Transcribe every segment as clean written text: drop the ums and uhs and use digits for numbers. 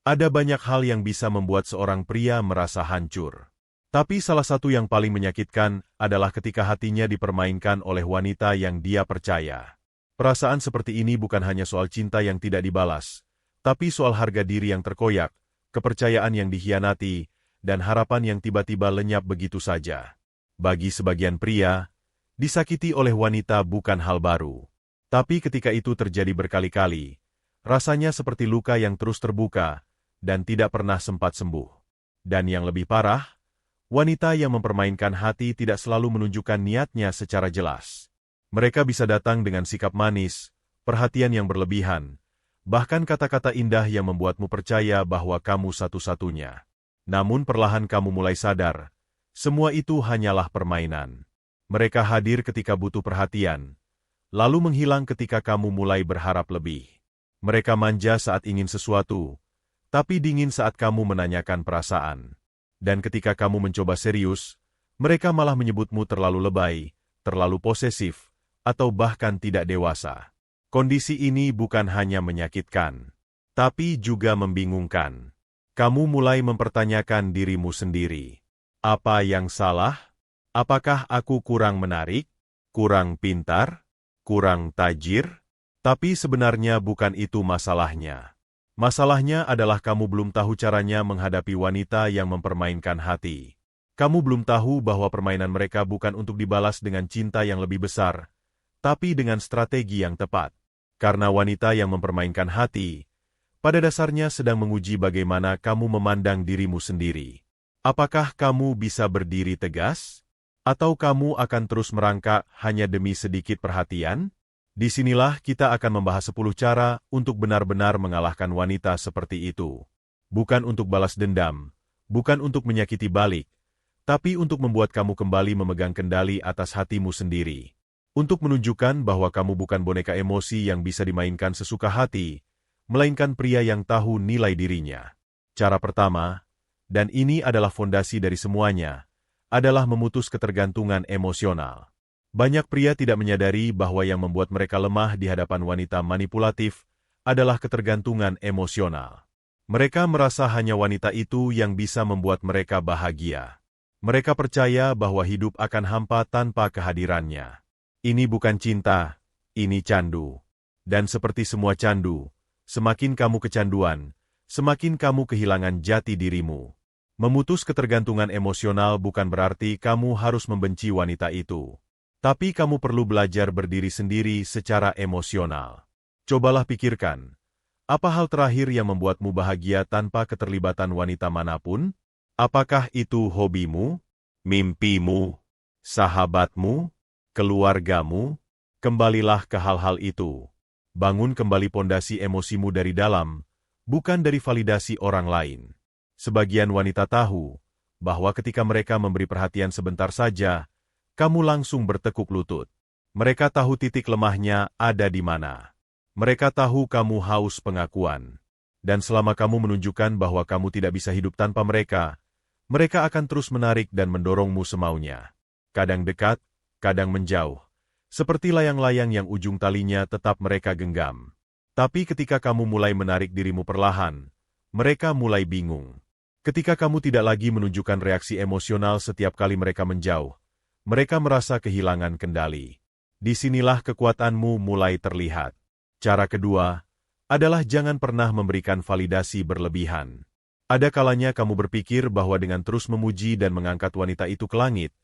Ada banyak hal yang bisa membuat seorang pria merasa hancur. Tapi salah satu yang paling menyakitkan adalah ketika hatinya dipermainkan oleh wanita yang dia percaya. Perasaan seperti ini bukan hanya soal cinta yang tidak dibalas, tapi soal harga diri yang terkoyak, kepercayaan yang dikhianati, dan harapan yang tiba-tiba lenyap begitu saja. Bagi sebagian pria, disakiti oleh wanita bukan hal baru. Tapi ketika itu terjadi berkali-kali, rasanya seperti luka yang terus terbuka, dan tidak pernah sempat sembuh. Dan yang lebih parah, wanita yang mempermainkan hati tidak selalu menunjukkan niatnya secara jelas. Mereka bisa datang dengan sikap manis, perhatian yang berlebihan, bahkan kata-kata indah yang membuatmu percaya bahwa kamu satu-satunya. Namun perlahan kamu mulai sadar, semua itu hanyalah permainan. Mereka hadir ketika butuh perhatian, lalu menghilang ketika kamu mulai berharap lebih. Mereka manja saat ingin sesuatu, tapi dingin saat kamu menanyakan perasaan. Dan ketika kamu mencoba serius, mereka malah menyebutmu terlalu lebay, terlalu posesif, atau bahkan tidak dewasa. Kondisi ini bukan hanya menyakitkan, tapi juga membingungkan. Kamu mulai mempertanyakan dirimu sendiri. Apa yang salah? Apakah aku kurang menarik, kurang pintar, kurang tajir? Tapi sebenarnya bukan itu masalahnya. Masalahnya adalah kamu belum tahu caranya menghadapi wanita yang mempermainkan hati. Kamu belum tahu bahwa permainan mereka bukan untuk dibalas dengan cinta yang lebih besar, tapi dengan strategi yang tepat. Karena wanita yang mempermainkan hati, pada dasarnya sedang menguji bagaimana kamu memandang dirimu sendiri. Apakah kamu bisa berdiri tegas? Atau kamu akan terus merangkak hanya demi sedikit perhatian? Disinilah kita akan membahas 10 cara untuk benar-benar mengalahkan wanita seperti itu. Bukan untuk balas dendam, bukan untuk menyakiti balik, tapi untuk membuat kamu kembali memegang kendali atas hatimu sendiri. Untuk menunjukkan bahwa kamu bukan boneka emosi yang bisa dimainkan sesuka hati, melainkan pria yang tahu nilai dirinya. Cara pertama, dan ini adalah fondasi dari semuanya, adalah memutus ketergantungan emosional. Banyak pria tidak menyadari bahwa yang membuat mereka lemah di hadapan wanita manipulatif adalah ketergantungan emosional. Mereka merasa hanya wanita itu yang bisa membuat mereka bahagia. Mereka percaya bahwa hidup akan hampa tanpa kehadirannya. Ini bukan cinta, ini candu. Dan seperti semua candu, semakin kamu kecanduan, semakin kamu kehilangan jati dirimu. Memutus ketergantungan emosional bukan berarti kamu harus membenci wanita itu. Tapi kamu perlu belajar berdiri sendiri secara emosional. Cobalah pikirkan, apa hal terakhir yang membuatmu bahagia tanpa keterlibatan wanita manapun? Apakah itu hobimu, mimpimu, sahabatmu, keluargamu? Kembalilah ke hal-hal itu. Bangun kembali pondasi emosimu dari dalam, bukan dari validasi orang lain. Sebagian wanita tahu bahwa ketika mereka memberi perhatian sebentar saja, kamu langsung bertekuk lutut. Mereka tahu titik lemahnya ada di mana. Mereka tahu kamu haus pengakuan. Dan selama kamu menunjukkan bahwa kamu tidak bisa hidup tanpa mereka, mereka akan terus menarik dan mendorongmu semaunya. Kadang dekat, kadang menjauh. Seperti layang-layang yang ujung talinya tetap mereka genggam. Tapi ketika kamu mulai menarik dirimu perlahan, mereka mulai bingung. Ketika kamu tidak lagi menunjukkan reaksi emosional setiap kali mereka menjauh, mereka merasa kehilangan kendali. Disinilah kekuatanmu mulai terlihat. Cara kedua adalah jangan pernah memberikan validasi berlebihan. Ada kalanya kamu berpikir bahwa dengan terus memuji dan mengangkat wanita itu ke langit,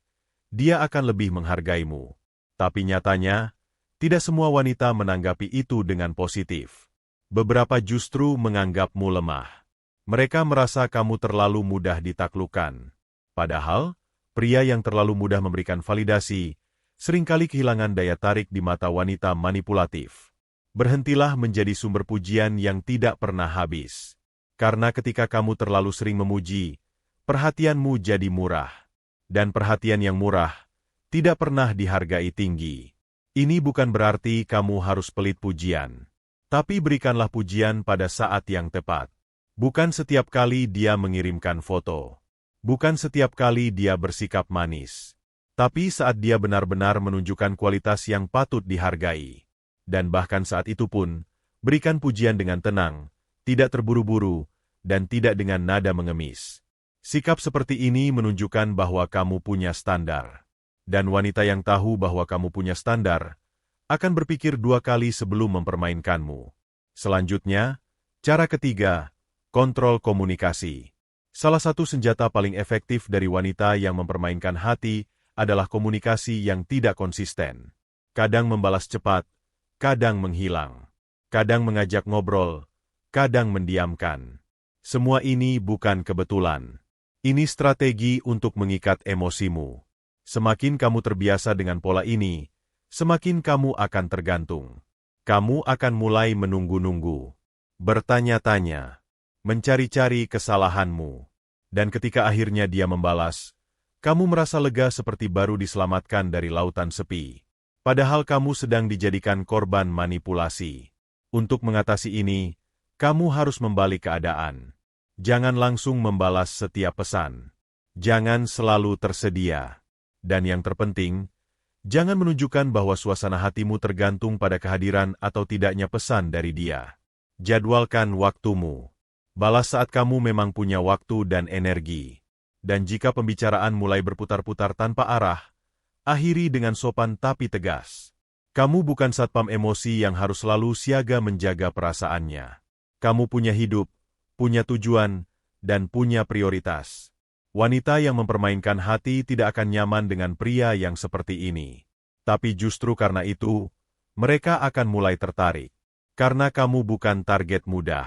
dia akan lebih menghargaimu. Tapi nyatanya, tidak semua wanita menanggapi itu dengan positif. Beberapa justru menganggapmu lemah. Mereka merasa kamu terlalu mudah ditaklukkan. Padahal, pria yang terlalu mudah memberikan validasi, seringkali kehilangan daya tarik di mata wanita manipulatif. Berhentilah menjadi sumber pujian yang tidak pernah habis. Karena ketika kamu terlalu sering memuji, perhatianmu jadi murah. Dan perhatian yang murah, tidak pernah dihargai tinggi. Ini bukan berarti kamu harus pelit pujian. Tapi berikanlah pujian pada saat yang tepat. Bukan setiap kali dia mengirimkan foto. Bukan setiap kali dia bersikap manis, tapi saat dia benar-benar menunjukkan kualitas yang patut dihargai. Dan bahkan saat itu pun, berikan pujian dengan tenang, tidak terburu-buru, dan tidak dengan nada mengemis. Sikap seperti ini menunjukkan bahwa kamu punya standar. Dan wanita yang tahu bahwa kamu punya standar akan berpikir 2 kali sebelum mempermainkanmu. Selanjutnya, cara ketiga, kontrol komunikasi. Salah satu senjata paling efektif dari wanita yang mempermainkan hati adalah komunikasi yang tidak konsisten. Kadang membalas cepat, kadang menghilang. Kadang mengajak ngobrol, kadang mendiamkan. Semua ini bukan kebetulan. Ini strategi untuk mengikat emosimu. Semakin kamu terbiasa dengan pola ini, semakin kamu akan tergantung. Kamu akan mulai menunggu-nunggu, bertanya-tanya, mencari-cari kesalahanmu. Dan ketika akhirnya dia membalas, kamu merasa lega seperti baru diselamatkan dari lautan sepi. Padahal kamu sedang dijadikan korban manipulasi. Untuk mengatasi ini, kamu harus membalik keadaan. Jangan langsung membalas setiap pesan. Jangan selalu tersedia. Dan yang terpenting, jangan menunjukkan bahwa suasana hatimu tergantung pada kehadiran atau tidaknya pesan dari dia. Jadwalkan waktumu. Balas saat kamu memang punya waktu dan energi. Dan jika pembicaraan mulai berputar-putar tanpa arah, akhiri dengan sopan tapi tegas. Kamu bukan satpam emosi yang harus selalu siaga menjaga perasaannya. Kamu punya hidup, punya tujuan, dan punya prioritas. Wanita yang mempermainkan hati tidak akan nyaman dengan pria yang seperti ini. Tapi justru karena itu, mereka akan mulai tertarik. Karena kamu bukan target mudah.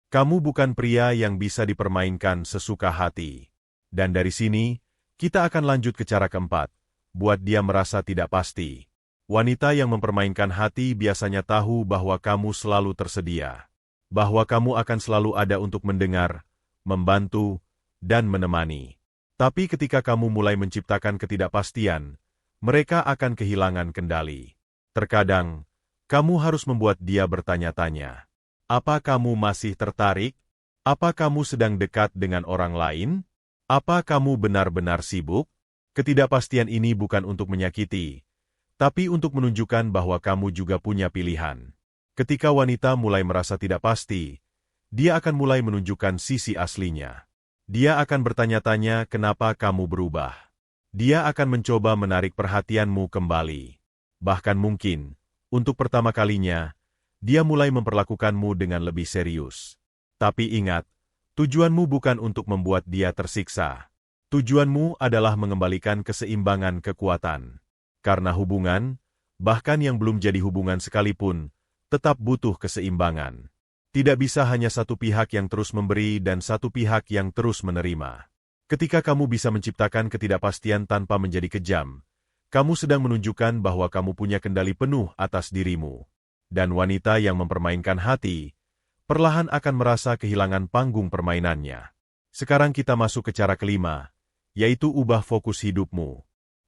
Kamu bukan pria yang bisa dipermainkan sesuka hati. Dan dari sini, kita akan lanjut ke cara keempat, buat dia merasa tidak pasti. Wanita yang mempermainkan hati biasanya tahu bahwa kamu selalu tersedia. Bahwa kamu akan selalu ada untuk mendengar, membantu, dan menemani. Tapi ketika kamu mulai menciptakan ketidakpastian, mereka akan kehilangan kendali. Terkadang, kamu harus membuat dia bertanya-tanya. Apa kamu masih tertarik? Apa kamu sedang dekat dengan orang lain? Apa kamu benar-benar sibuk? Ketidakpastian ini bukan untuk menyakiti, tapi untuk menunjukkan bahwa kamu juga punya pilihan. Ketika wanita mulai merasa tidak pasti, dia akan mulai menunjukkan sisi aslinya. Dia akan bertanya-tanya kenapa kamu berubah. Dia akan mencoba menarik perhatianmu kembali. Bahkan mungkin, untuk pertama kalinya, dia mulai memperlakukanmu dengan lebih serius. Tapi ingat, tujuanmu bukan untuk membuat dia tersiksa. Tujuanmu adalah mengembalikan keseimbangan kekuatan. Karena hubungan, bahkan yang belum jadi hubungan sekalipun, tetap butuh keseimbangan. Tidak bisa hanya satu pihak yang terus memberi dan satu pihak yang terus menerima. Ketika kamu bisa menciptakan ketidakpastian tanpa menjadi kejam, kamu sedang menunjukkan bahwa kamu punya kendali penuh atas dirimu. Dan wanita yang mempermainkan hati, perlahan akan merasa kehilangan panggung permainannya. Sekarang kita masuk ke cara kelima, yaitu ubah fokus hidupmu.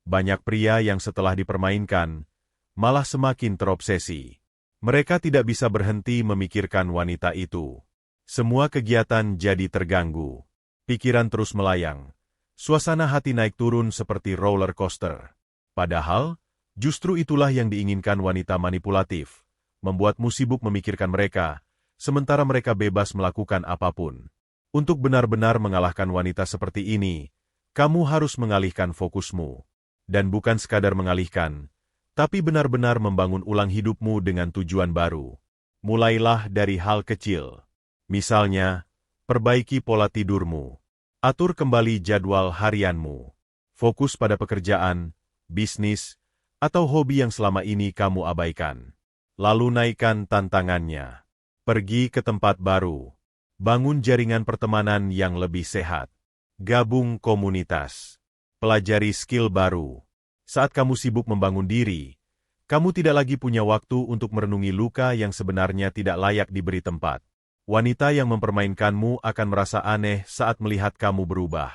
Banyak pria yang setelah dipermainkan, malah semakin terobsesi. Mereka tidak bisa berhenti memikirkan wanita itu. Semua kegiatan jadi terganggu. Pikiran terus melayang. Suasana hati naik turun seperti roller coaster. Padahal, justru itulah yang diinginkan wanita manipulatif. Membuatmu sibuk memikirkan mereka, sementara mereka bebas melakukan apapun. Untuk benar-benar mengalahkan wanita seperti ini, kamu harus mengalihkan fokusmu. Dan bukan sekadar mengalihkan, tapi benar-benar membangun ulang hidupmu dengan tujuan baru. Mulailah dari hal kecil. Misalnya, perbaiki pola tidurmu. Atur kembali jadwal harianmu. Fokus pada pekerjaan, bisnis, atau hobi yang selama ini kamu abaikan. Lalu naikkan tantangannya. Pergi ke tempat baru. Bangun jaringan pertemanan yang lebih sehat. Gabung komunitas. Pelajari skill baru. Saat kamu sibuk membangun diri, kamu tidak lagi punya waktu untuk merenungi luka yang sebenarnya tidak layak diberi tempat. Wanita yang mempermainkanmu akan merasa aneh saat melihat kamu berubah.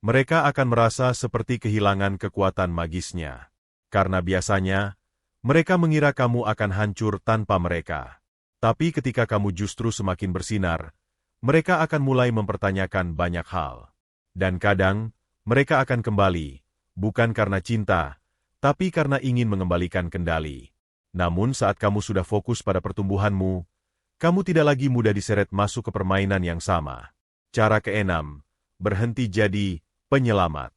Mereka akan merasa seperti kehilangan kekuatan magisnya. Karena biasanya, mereka mengira kamu akan hancur tanpa mereka. Tapi ketika kamu justru semakin bersinar, mereka akan mulai mempertanyakan banyak hal. Dan kadang, mereka akan kembali, bukan karena cinta, tapi karena ingin mengembalikan kendali. Namun saat kamu sudah fokus pada pertumbuhanmu, kamu tidak lagi mudah diseret masuk ke permainan yang sama. Cara keenam, berhenti jadi penyelamat.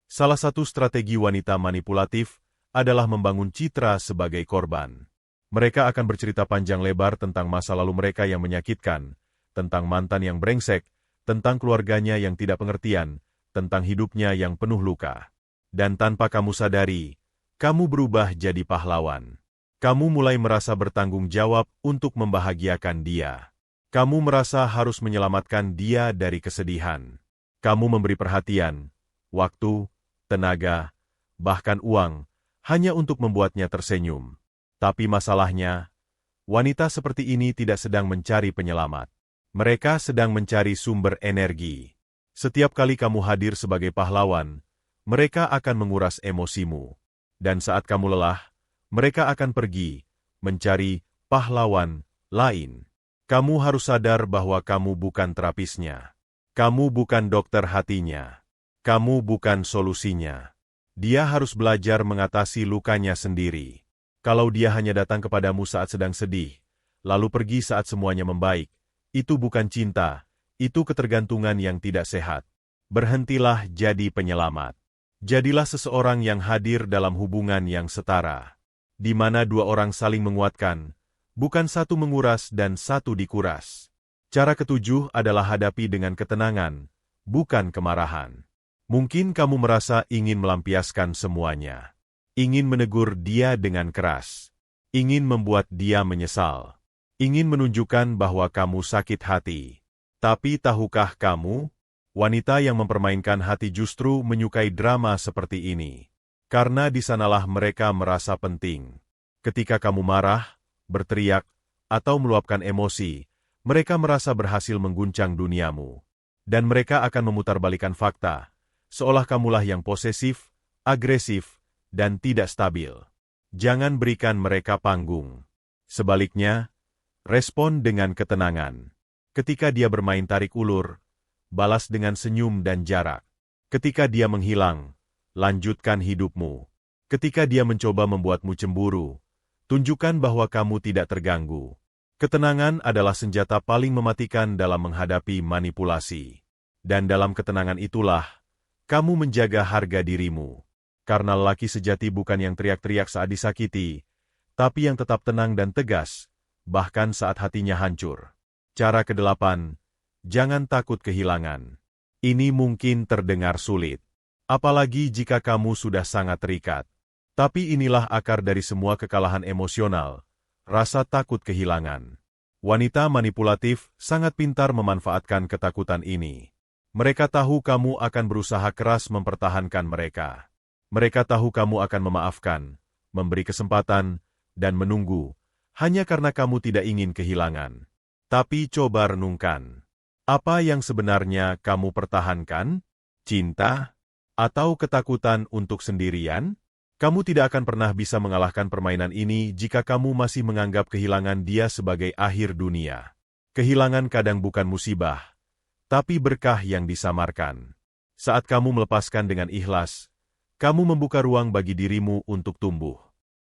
Salah satu strategi wanita manipulatif adalah membangun citra sebagai korban. Mereka akan bercerita panjang lebar tentang masa lalu mereka yang menyakitkan, tentang mantan yang brengsek, tentang keluarganya yang tidak pengertian, tentang hidupnya yang penuh luka. Dan tanpa kamu sadari, kamu berubah jadi pahlawan. Kamu mulai merasa bertanggung jawab untuk membahagiakan dia. Kamu merasa harus menyelamatkan dia dari kesedihan. Kamu memberi perhatian, waktu, tenaga, bahkan uang, hanya untuk membuatnya tersenyum. Tapi masalahnya, wanita seperti ini tidak sedang mencari penyelamat. Mereka sedang mencari sumber energi. Setiap kali kamu hadir sebagai pahlawan, mereka akan menguras emosimu. Dan saat kamu lelah, mereka akan pergi, mencari pahlawan lain. Kamu harus sadar bahwa kamu bukan terapisnya. Kamu bukan dokter hatinya. Kamu bukan solusinya. Dia harus belajar mengatasi lukanya sendiri. Kalau dia hanya datang kepadamu saat sedang sedih, lalu pergi saat semuanya membaik, itu bukan cinta, itu ketergantungan yang tidak sehat. Berhentilah jadi penyelamat. Jadilah seseorang yang hadir dalam hubungan yang setara, di mana dua orang saling menguatkan, bukan satu menguras dan satu dikuras. Cara ketujuh adalah hadapi dengan ketenangan, bukan kemarahan. Mungkin kamu merasa ingin melampiaskan semuanya. Ingin menegur dia dengan keras. Ingin membuat dia menyesal. Ingin menunjukkan bahwa kamu sakit hati. Tapi tahukah kamu, wanita yang mempermainkan hati justru menyukai drama seperti ini. Karena di sanalah mereka merasa penting. Ketika kamu marah, berteriak, atau meluapkan emosi, mereka merasa berhasil mengguncang duniamu. Dan mereka akan memutarbalikkan fakta, seolah kamulah yang posesif, agresif, dan tidak stabil. Jangan berikan mereka panggung. Sebaliknya, respon dengan ketenangan. Ketika dia bermain tarik ulur, balas dengan senyum dan jarak. Ketika dia menghilang, lanjutkan hidupmu. Ketika dia mencoba membuatmu cemburu, tunjukkan bahwa kamu tidak terganggu. Ketenangan adalah senjata paling mematikan dalam menghadapi manipulasi. Dan dalam ketenangan itulah, kamu menjaga harga dirimu. Karena lelaki sejati bukan yang teriak-teriak saat disakiti, tapi yang tetap tenang dan tegas, bahkan saat hatinya hancur. Cara kedelapan, jangan takut kehilangan. Ini mungkin terdengar sulit, apalagi jika kamu sudah sangat terikat. Tapi inilah akar dari semua kekalahan emosional, rasa takut kehilangan. Wanita manipulatif sangat pintar memanfaatkan ketakutan ini. Mereka tahu kamu akan berusaha keras mempertahankan mereka. Mereka tahu kamu akan memaafkan, memberi kesempatan, dan menunggu, hanya karena kamu tidak ingin kehilangan. Tapi coba renungkan. Apa yang sebenarnya kamu pertahankan? Cinta? Atau ketakutan untuk sendirian? Kamu tidak akan pernah bisa mengalahkan permainan ini jika kamu masih menganggap kehilangan dia sebagai akhir dunia. Kehilangan kadang bukan musibah, tapi berkah yang disamarkan. Saat kamu melepaskan dengan ikhlas, kamu membuka ruang bagi dirimu untuk tumbuh.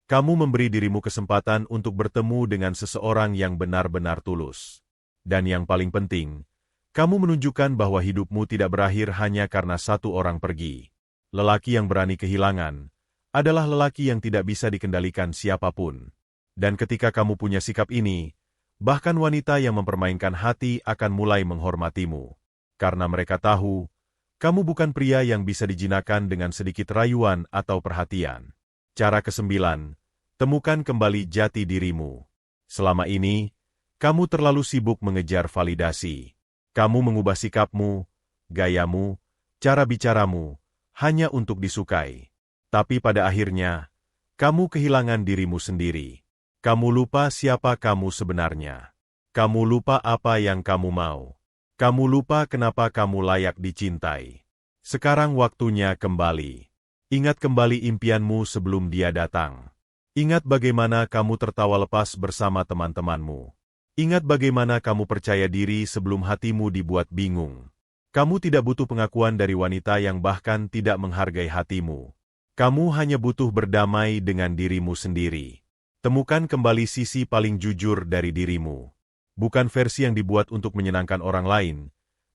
Kamu memberi dirimu kesempatan untuk bertemu dengan seseorang yang benar-benar tulus. Dan yang paling penting, kamu menunjukkan bahwa hidupmu tidak berakhir hanya karena satu orang pergi. Lelaki yang berani kehilangan adalah lelaki yang tidak bisa dikendalikan siapapun. Dan ketika kamu punya sikap ini, bahkan wanita yang mempermainkan hati akan mulai menghormatimu. Karena mereka tahu, kamu bukan pria yang bisa dijinakan dengan sedikit rayuan atau perhatian. Cara kesembilan, temukan kembali jati dirimu. Selama ini, kamu terlalu sibuk mengejar validasi. Kamu mengubah sikapmu, gayamu, cara bicaramu, hanya untuk disukai. Tapi pada akhirnya, kamu kehilangan dirimu sendiri. Kamu lupa siapa kamu sebenarnya. Kamu lupa apa yang kamu mau. Kamu lupa kenapa kamu layak dicintai. Sekarang waktunya kembali. Ingat kembali impianmu sebelum dia datang. Ingat bagaimana kamu tertawa lepas bersama teman-temanmu. Ingat bagaimana kamu percaya diri sebelum hatimu dibuat bingung. Kamu tidak butuh pengakuan dari wanita yang bahkan tidak menghargai hatimu. Kamu hanya butuh berdamai dengan dirimu sendiri. Temukan kembali sisi paling jujur dari dirimu. Bukan versi yang dibuat untuk menyenangkan orang lain,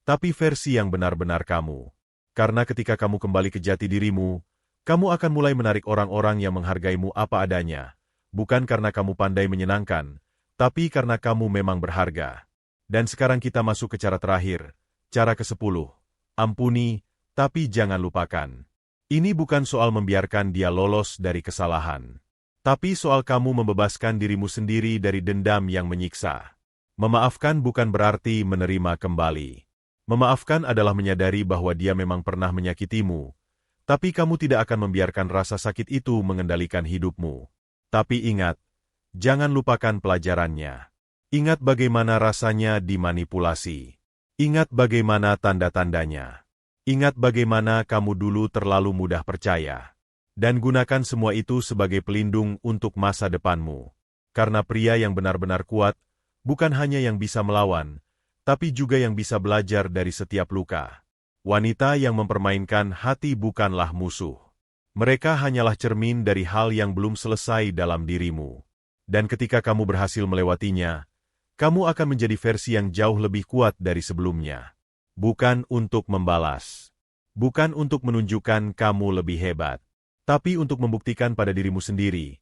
tapi versi yang benar-benar kamu. Karena ketika kamu kembali ke jati dirimu, kamu akan mulai menarik orang-orang yang menghargaimu apa adanya, bukan karena kamu pandai menyenangkan, tapi karena kamu memang berharga. Dan sekarang kita masuk ke cara terakhir, cara ke-10. Ampuni, tapi jangan lupakan. Ini bukan soal membiarkan dia lolos dari kesalahan, tapi soal kamu membebaskan dirimu sendiri dari dendam yang menyiksa. Memaafkan bukan berarti menerima kembali. Memaafkan adalah menyadari bahwa dia memang pernah menyakitimu, tapi kamu tidak akan membiarkan rasa sakit itu mengendalikan hidupmu. Tapi ingat, jangan lupakan pelajarannya. Ingat bagaimana rasanya dimanipulasi. Ingat bagaimana tanda-tandanya. Ingat bagaimana kamu dulu terlalu mudah percaya. Dan gunakan semua itu sebagai pelindung untuk masa depanmu. Karena pria yang benar-benar kuat, bukan hanya yang bisa melawan, tapi juga yang bisa belajar dari setiap luka. Wanita yang mempermainkan hati bukanlah musuh. Mereka hanyalah cermin dari hal yang belum selesai dalam dirimu. Dan ketika kamu berhasil melewatinya, kamu akan menjadi versi yang jauh lebih kuat dari sebelumnya. Bukan untuk membalas. Bukan untuk menunjukkan kamu lebih hebat. Tapi untuk membuktikan pada dirimu sendiri,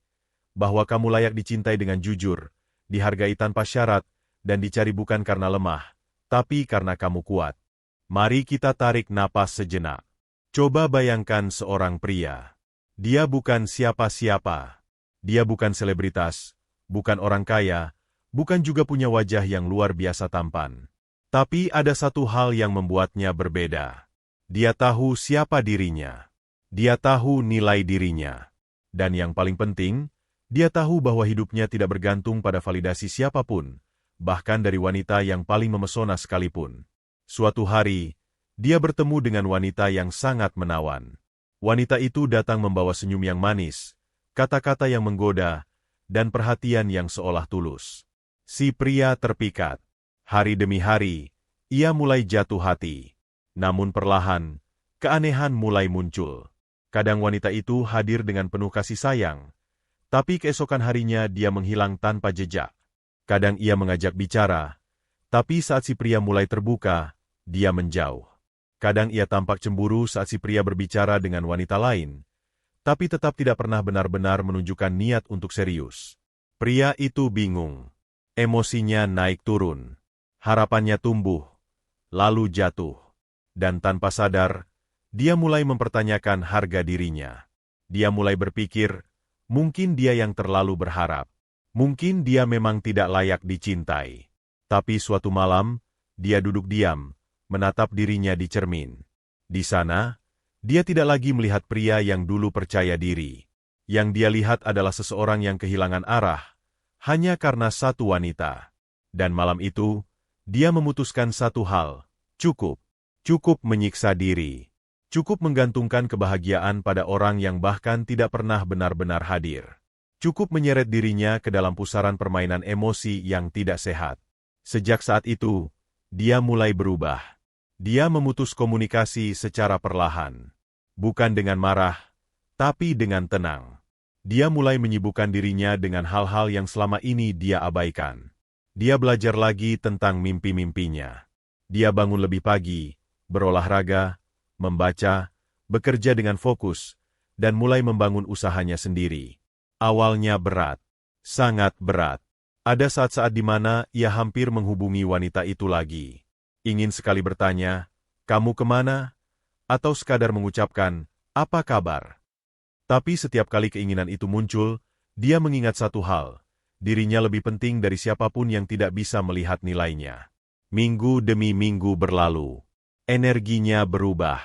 bahwa kamu layak dicintai dengan jujur, dihargai tanpa syarat, dan dicari bukan karena lemah, tapi karena kamu kuat. Mari kita tarik napas sejenak. Coba bayangkan seorang pria. Dia bukan siapa-siapa. Dia bukan selebritas, bukan orang kaya, bukan juga punya wajah yang luar biasa tampan. Tapi ada satu hal yang membuatnya berbeda. Dia tahu siapa dirinya. Dia tahu nilai dirinya. Dan yang paling penting, dia tahu bahwa hidupnya tidak bergantung pada validasi siapapun, bahkan dari wanita yang paling memesona sekalipun. Suatu hari, dia bertemu dengan wanita yang sangat menawan. Wanita itu datang membawa senyum yang manis, kata-kata yang menggoda, dan perhatian yang seolah tulus. Si pria terpikat. Hari demi hari, ia mulai jatuh hati. Namun perlahan, keanehan mulai muncul. Kadang wanita itu hadir dengan penuh kasih sayang, tapi keesokan harinya dia menghilang tanpa jejak. Kadang ia mengajak bicara, tapi saat si pria mulai terbuka, dia menjauh. Kadang ia tampak cemburu saat si pria berbicara dengan wanita lain, tapi tetap tidak pernah benar-benar menunjukkan niat untuk serius. Pria itu bingung. Emosinya naik turun. Harapannya tumbuh, lalu jatuh. Dan tanpa sadar, dia mulai mempertanyakan harga dirinya. Dia mulai berpikir, mungkin dia yang terlalu berharap. Mungkin dia memang tidak layak dicintai. Tapi suatu malam, dia duduk diam, menatap dirinya di cermin. Di sana, dia tidak lagi melihat pria yang dulu percaya diri. Yang dia lihat adalah seseorang yang kehilangan arah, hanya karena satu wanita. Dan malam itu, dia memutuskan satu hal, cukup. Cukup menyiksa diri. Cukup menggantungkan kebahagiaan pada orang yang bahkan tidak pernah benar-benar hadir. Cukup menyeret dirinya ke dalam pusaran permainan emosi yang tidak sehat. Sejak saat itu, dia mulai berubah. Dia memutus komunikasi secara perlahan. Bukan dengan marah, tapi dengan tenang. Dia mulai menyibukkan dirinya dengan hal-hal yang selama ini dia abaikan. Dia belajar lagi tentang mimpi-mimpinya. Dia bangun lebih pagi, berolahraga, membaca, bekerja dengan fokus, dan mulai membangun usahanya sendiri. Awalnya berat, sangat berat. Ada saat-saat di mana ia hampir menghubungi wanita itu lagi. Ingin sekali bertanya, "Kamu kemana?" Atau sekadar mengucapkan, "Apa kabar?" Tapi setiap kali keinginan itu muncul, dia mengingat satu hal, dirinya lebih penting dari siapapun yang tidak bisa melihat nilainya. Minggu demi minggu berlalu. Energinya berubah.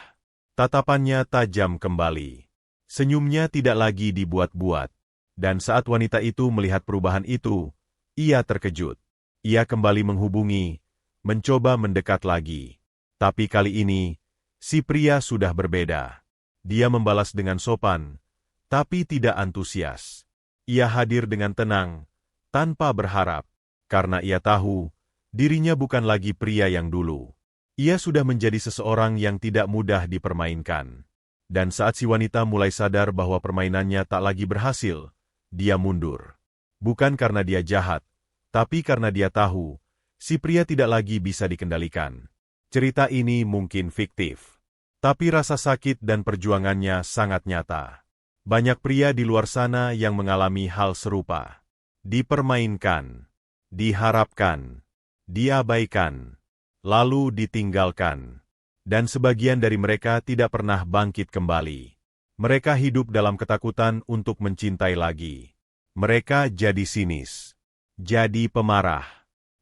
Tatapannya tajam kembali. Senyumnya tidak lagi dibuat-buat. Dan saat wanita itu melihat perubahan itu, ia terkejut. Ia kembali menghubungi, mencoba mendekat lagi. Tapi kali ini, si pria sudah berbeda. Dia membalas dengan sopan, tapi tidak antusias. Ia hadir dengan tenang, tanpa berharap. Karena ia tahu, dirinya bukan lagi pria yang dulu. Ia sudah menjadi seseorang yang tidak mudah dipermainkan. Dan saat si wanita mulai sadar bahwa permainannya tak lagi berhasil, dia mundur. Bukan karena dia jahat, tapi karena dia tahu, si pria tidak lagi bisa dikendalikan. Cerita ini mungkin fiktif, tapi rasa sakit dan perjuangannya sangat nyata. Banyak pria di luar sana yang mengalami hal serupa. Dipermainkan, diharapkan, diabaikan, lalu ditinggalkan. Dan sebagian dari mereka tidak pernah bangkit kembali. Mereka hidup dalam ketakutan untuk mencintai lagi. Mereka jadi sinis, jadi pemarah,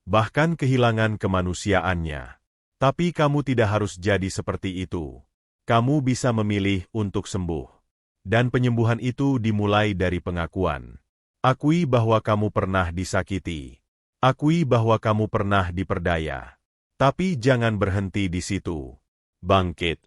bahkan kehilangan kemanusiaannya. Tapi kamu tidak harus jadi seperti itu. Kamu bisa memilih untuk sembuh. Dan penyembuhan itu dimulai dari pengakuan. Akui bahwa kamu pernah disakiti. Akui bahwa kamu pernah diperdaya. Tapi jangan berhenti di situ. Bangkit,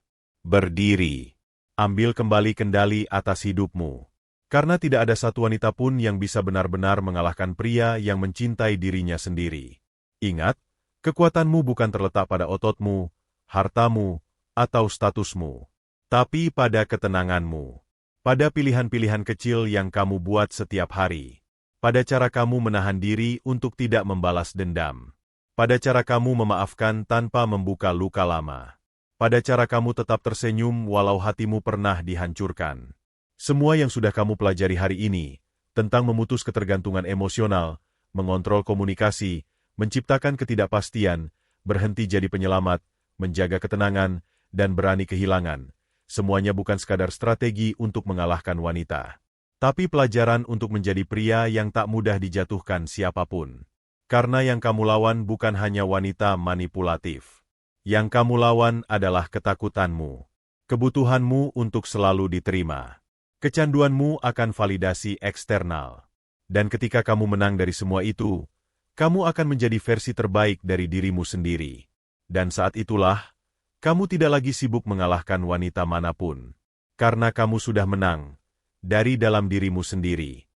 berdiri, ambil kembali kendali atas hidupmu. Karena tidak ada satu wanita pun yang bisa benar-benar mengalahkan pria yang mencintai dirinya sendiri. Ingat, kekuatanmu bukan terletak pada ototmu, hartamu, atau statusmu, tapi pada ketenanganmu. Pada pilihan-pilihan kecil yang kamu buat setiap hari. Pada cara kamu menahan diri untuk tidak membalas dendam. Pada cara kamu memaafkan tanpa membuka luka lama. Pada cara kamu tetap tersenyum walau hatimu pernah dihancurkan. Semua yang sudah kamu pelajari hari ini, tentang memutus ketergantungan emosional, mengontrol komunikasi, menciptakan ketidakpastian, berhenti jadi penyelamat, menjaga ketenangan, dan berani kehilangan, semuanya bukan sekadar strategi untuk mengalahkan wanita. Tapi pelajaran untuk menjadi pria yang tak mudah dijatuhkan siapapun. Karena yang kamu lawan bukan hanya wanita manipulatif. Yang kamu lawan adalah ketakutanmu, kebutuhanmu untuk selalu diterima, kecanduanmu akan validasi eksternal. Dan ketika kamu menang dari semua itu, kamu akan menjadi versi terbaik dari dirimu sendiri. Dan saat itulah, kamu tidak lagi sibuk mengalahkan wanita manapun. Karena kamu sudah menang dari dalam dirimu sendiri.